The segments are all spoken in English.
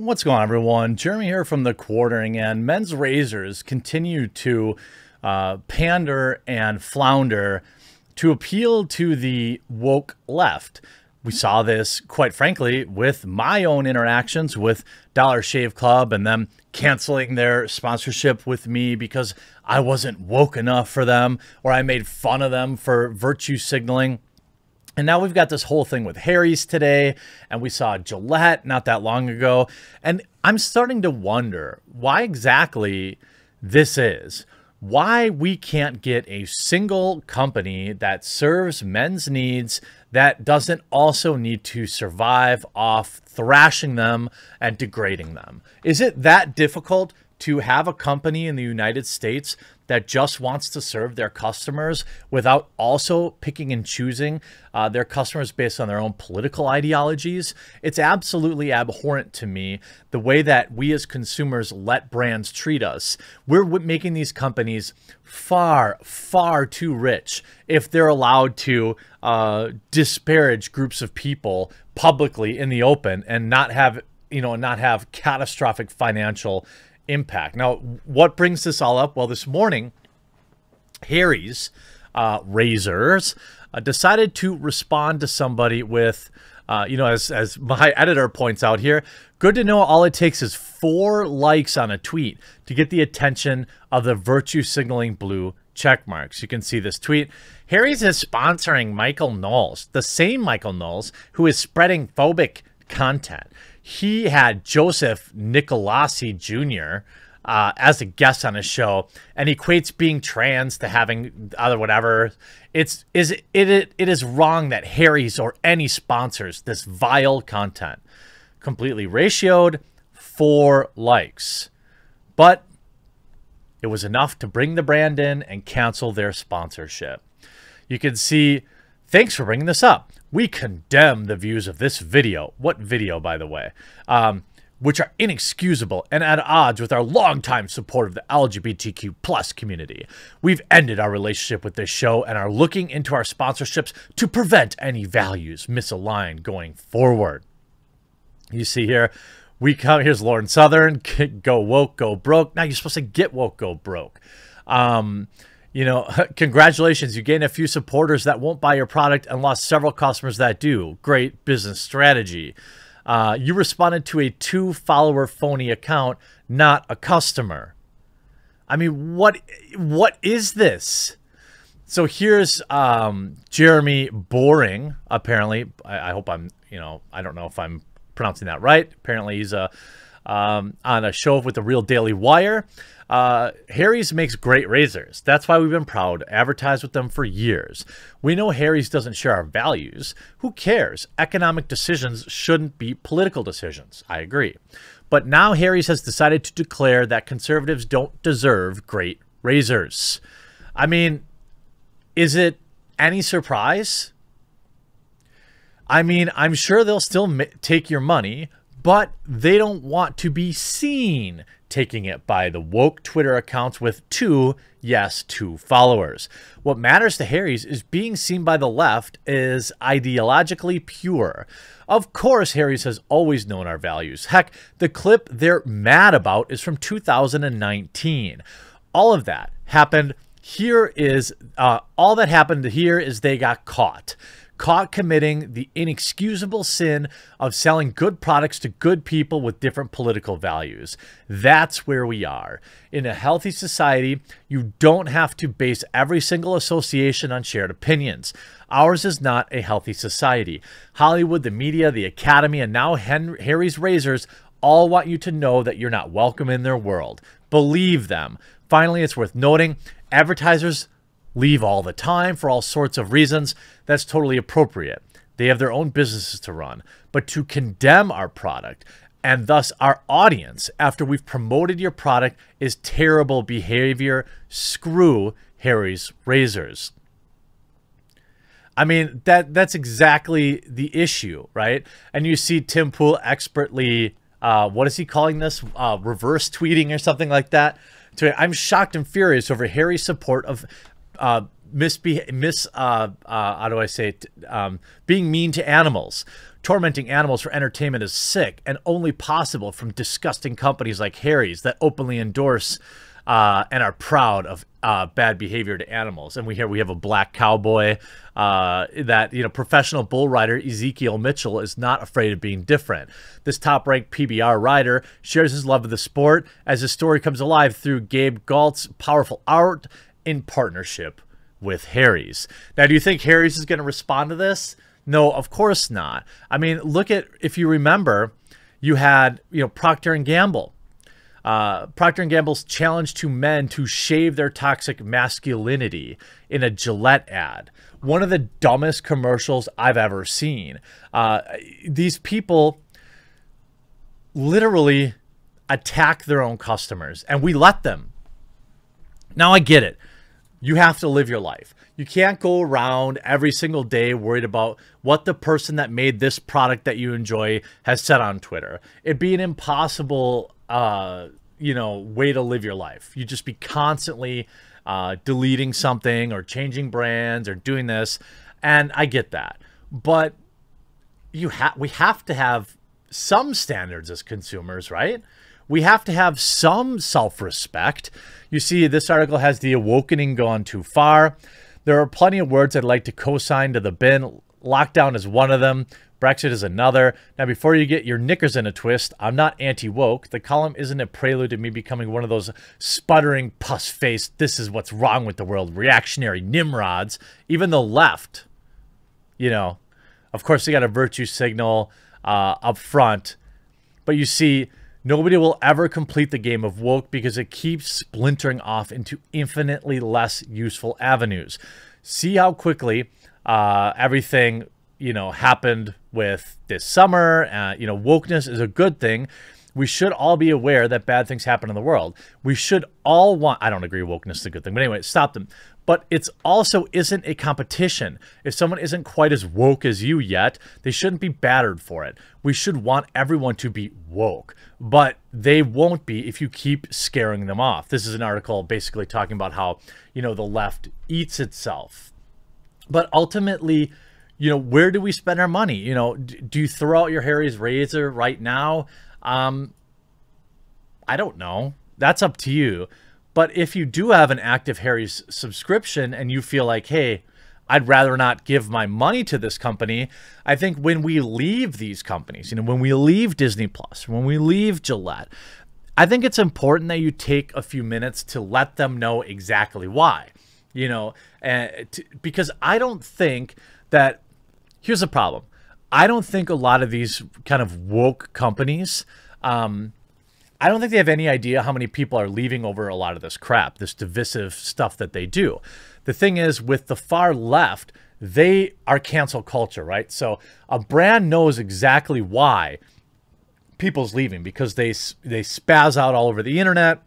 What's going on, everyone? Jeremy here from The Quartering, and men's razors continue to pander and flounder to appeal to the woke left. We saw this, quite frankly, with my own interactions with Dollar Shave Club and them canceling their sponsorship with me because I wasn't woke enough for them, or I made fun of them for virtue signaling. And now we've got this whole thing with Harry's today, and we saw Gillette not that long ago. And I'm starting to wonder why exactly this is. Why we can't get a single company that serves men's needs that doesn't also need to survive off thrashing them and degrading them. Is it that difficult to have a company in the United States that just wants to serve their customers without also picking and choosing their customers based on their own political ideologies? It's absolutely abhorrent to me, the way that we as consumers let brands treat us. We're making these companies far, far too rich if they're allowed to disparage groups of people publicly in the open and not have, not have catastrophic financial impact. Now, what brings this all up? Well, this morning, Harry's razors decided to respond to somebody with, as my editor points out here, good to know all it takes is 4 likes on a tweet to get the attention of the virtue signaling blue check marks. You can see this tweet. Harry's is sponsoring Michael Knowles, the same Michael Knowles who is spreading phobic content. He had Joseph Nicolasi Jr. As a guest on his show, and equates being trans to having other whatever. It is wrong that Harry's or any sponsors this vile content. Completely ratioed, 4 likes. But it was enough to bring the brand in and cancel their sponsorship. You can see, thanks for bringing this up. We condemn the views of this video. What video, by the way? Which are inexcusable and at odds with our longtime support of the LGBTQ plus community. We've ended our relationship with this show and are looking into our sponsorships to prevent any values misaligned going forward. You see here, here's Lauren Southern, go woke, go broke. Now you're supposed to get woke, go broke. Congratulations, you gained a few supporters that won't buy your product and lost several customers that do. Great business strategy. You responded to a 2-follower phony account, not a customer. I mean, what is this? So here's Jeremy Boring, apparently. I hope I'm, I don't know if I'm pronouncing that right. Apparently he's on a show with the Real Daily Wire. Harry's makes great razors. That's why we've been proud to advertise with them for years. We know Harry's doesn't share our values. Who cares? Economic decisions shouldn't be political decisions. I agree. But now Harry's has decided to declare that conservatives don't deserve great razors. I mean, is it any surprise? I mean, I'm sure they'll still take your money, but they don't want to be seen taking it by the woke Twitter accounts with 2 followers. What matters to Harry's is being seen by the left is ideologically pure. Of course, Harry's has always known our values. Heck, the clip they're mad about is from 2019. All of that happened. All that happened here is they got caught committing the inexcusable sin of selling good products to good people with different political values. That's where we are. In a healthy society, you don't have to base every single association on shared opinions. Ours is not a healthy society. Hollywood, the media, the Academy, and now Harry's Razors all want you to know that you're not welcome in their world. Believe them. Finally, it's worth noting, advertisers leave all the time for all sorts of reasons. That's totally appropriate. They have their own businesses to run. But to condemn our product and thus our audience after we've promoted your product is terrible behavior. Screw Harry's Razors. I mean, that's exactly the issue, right? And you see Tim Pool expertly, what is he calling this? Reverse tweeting or something like that. I'm shocked and furious over Harry's support of how do I say it? Being mean to animals. Tormenting animals for entertainment is sick and only possible from disgusting companies like Harry's that openly endorse and are proud of bad behavior to animals. And we have a black cowboy that, you know, professional bull rider Ezekiel Mitchell is not afraid of being different. This top-ranked PBR rider shares his love of the sport as his story comes alive through Gabe Galt's powerful art in partnership with Harry's. Now, do you think Harry's is going to respond to this? No, of course not. I mean, look at, if you remember, you had, you know, Procter & Gamble. Procter & Gamble's challenge to men to shave their toxic masculinity in a Gillette ad. One of the dumbest commercials I've ever seen. These people literally attack their own customers, and we let them. Now, I get it. You have to live your life. You can't go around every single day worried about what the person that made this product that you enjoy has said on Twitter. It'd be an impossible, you know, way to live your life. You'd just be constantly deleting something or changing brands or doing this. And I get that. But we have to have some standards as consumers, right? We have to have some self-respect. You see, this article has the awakening gone too far. There are plenty of words I'd like to co-sign to the bin. Lockdown is one of them. Brexit is another. Now, before you get your knickers in a twist, I'm not anti-woke. The column isn't a prelude to me becoming one of those sputtering, pus-faced, this is what's wrong with the world, reactionary nimrods. Even the left, you know, of course, they got a virtue signal up front. But you see, nobody will ever complete the game of woke because it keeps splintering off into infinitely less useful avenues. See how quickly everything, you know, happened with this summer. You know, wokeness is a good thing. We should all be aware that bad things happen in the world. We should all want, I don't agree wokeness is a good thing, but anyway, stop them. But it's also isn't a competition. If someone isn't quite as woke as you yet, they shouldn't be battered for it. We should want everyone to be woke, but they won't be if you keep scaring them off. This is an article basically talking about how, you know, the left eats itself. But ultimately, you know, where do we spend our money? You know, do you throw out your Harry's razor right now? I don't know. That's up to you. But if you do have an active Harry's subscription and you feel like, hey, I'd rather not give my money to this company, I think when we leave these companies, you know, when we leave Disney Plus, when we leave Gillette, I think it's important that you take a few minutes to let them know exactly why, you know, because I don't think that, here's the problem. I don't think a lot of these kind of woke companies, I don't think they have any idea how many people are leaving over a lot of this crap, this divisive stuff that they do. The thing is, with the far left, they are cancel culture, right? So a brand knows exactly why people's leaving because they spaz out all over the internet.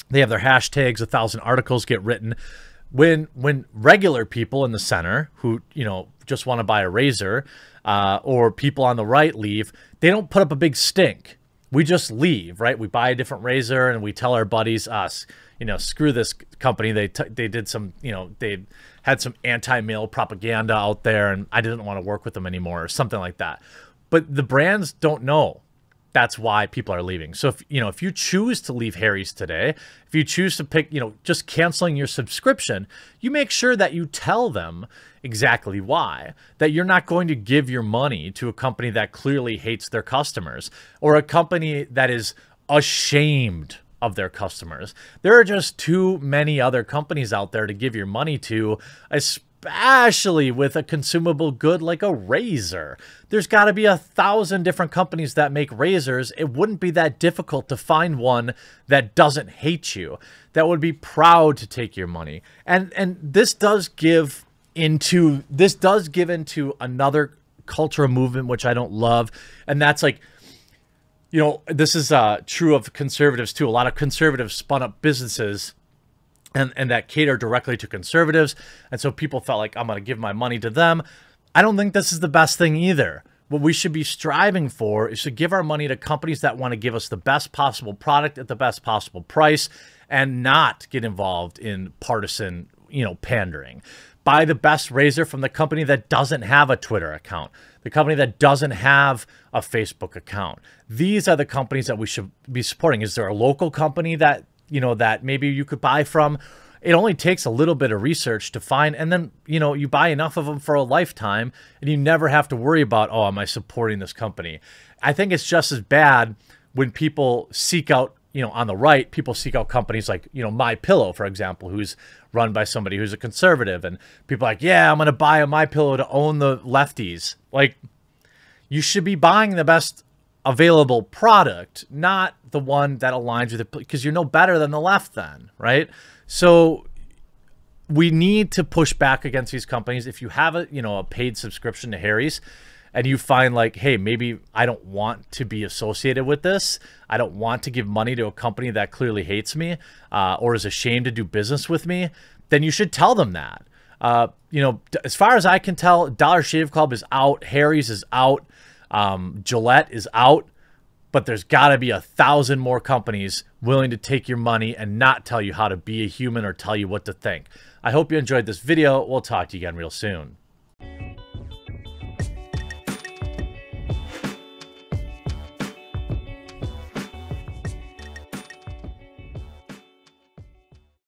They have their hashtags, 1,000 articles get written. When regular people in the center who, you know, just want to buy a razor or people on the right leave, they don't put up a big stink. We just leave, right? We buy a different razor and we tell our buddies, you know, screw this company. They did some, you know, they had some anti-male propaganda out there and I didn't want to work with them anymore or something like that. But the brands don't know that's why people are leaving. So if, you know, if you choose to leave Harry's today, if you choose to pick, you know, just canceling your subscription, you make sure that you tell them exactly why, that you're not going to give your money to a company that clearly hates their customers or a company that is ashamed of their customers. There are just too many other companies out there to give your money to, especially with a consumable good like a razor. There's got to be 1,000 different companies that make razors. It wouldn't be that difficult to find one that doesn't hate you, that would be proud to take your money. And this does give into another cultural movement, which I don't love. And that's like, you know, this is true of conservatives too. A lot of conservatives spun up businesses and that cater directly to conservatives. And so people felt like, I'm going to give my money to them. I don't think this is the best thing either. What we should be striving for is to give our money to companies that want to give us the best possible product at the best possible price and not get involved in partisan, you know, pandering. Buy the best razor from the company that doesn't have a Twitter account, the company that doesn't have a Facebook account. These are the companies that we should be supporting. Is there a local company that, you know, that maybe you could buy from? It only takes a little bit of research to find, and then, you know, you buy enough of them for a lifetime and you never have to worry about, oh, am I supporting this company? I think it's just as bad when people seek out, you know, on the right, people seek out companies like, you know, My Pillow, for example, who's run by somebody who's a conservative, and people are like, yeah, I'm going to buy a My Pillow to own the lefties. Like, you should be buying the best available product, not the one that aligns with it, because you're no better than the left then, right? So we need to push back against these companies. If you have a, you know, a paid subscription to Harry's and you find like, hey, maybe I don't want to be associated with this, I don't want to give money to a company that clearly hates me or is ashamed to do business with me, then you should tell them that. You know, as far as I can tell, Dollar Shave Club is out, Harry's is out, Gillette is out. But there's got to be 1,000 more companies willing to take your money and not tell you how to be a human or tell you what to think. I hope you enjoyed this video. We'll talk to you again real soon.